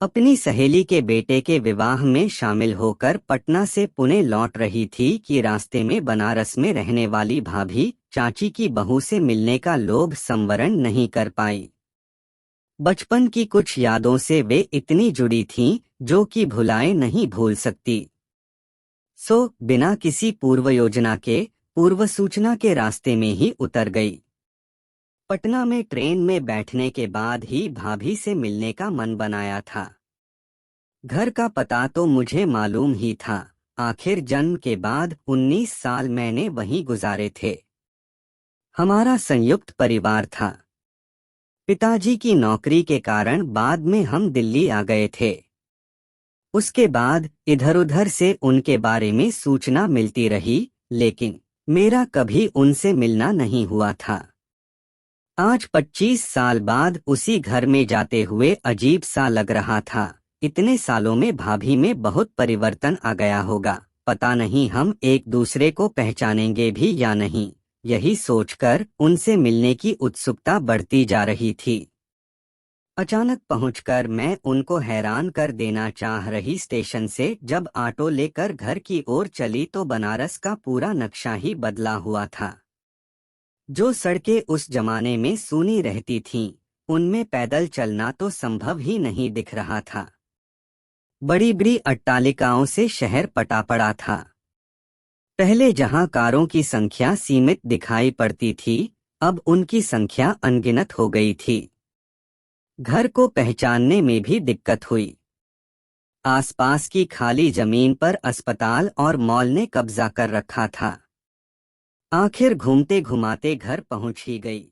अपनी सहेली के बेटे के विवाह में शामिल होकर पटना से पुणे लौट रही थी कि रास्ते में बनारस में रहने वाली भाभी चाची की बहू से मिलने का लोभ संवरण नहीं कर पाई। बचपन की कुछ यादों से वे इतनी जुड़ी थीं जो कि भुलाए नहीं भूल सकती। बिना किसी पूर्व योजना के, पूर्व सूचना के रास्ते में ही उतर गई। पटना में ट्रेन में बैठने के बाद ही भाभी से मिलने का मन बनाया था। घर का पता तो मुझे मालूम ही था, आखिर जन्म के बाद 19 साल मैंने वहीं गुजारे थे। हमारा संयुक्त परिवार था। पिताजी की नौकरी के कारण बाद में हम दिल्ली आ गए थे। उसके बाद इधर-उधर से उनके बारे में सूचना मिलती रही, लेकिन मेरा कभी उनसे मिलना नहीं हुआ था। आज 25 साल बाद उसी घर में जाते हुए अजीब सा लग रहा था। इतने सालों में भाभी में बहुत परिवर्तन आ गया होगा, पता नहीं हम एक दूसरे को पहचानेंगे भी या नहीं। यही सोचकर उनसे मिलने की उत्सुकता बढ़ती जा रही थी। अचानक पहुंचकर मैं उनको हैरान कर देना चाह रही स्टेशन से जब ऑटो लेकर घर की ओर चली तो बनारस का पूरा नक्शा ही बदला हुआ था। जो सड़कें उस जमाने में सूनी रहती थीं, उनमें पैदल चलना तो संभव ही नहीं दिख रहा था। बड़ी बड़ी अट्टालिकाओं से शहर पटा पड़ा था। पहले जहां कारों की संख्या सीमित दिखाई पड़ती थी, अब उनकी संख्या अनगिनत हो गई थी। घर को पहचानने में भी दिक्कत हुई। आसपास की खाली जमीन पर अस्पताल और मॉल ने कब्जा कर रखा था। आखिर घूमते घुमाते घर पहुंच ही गई।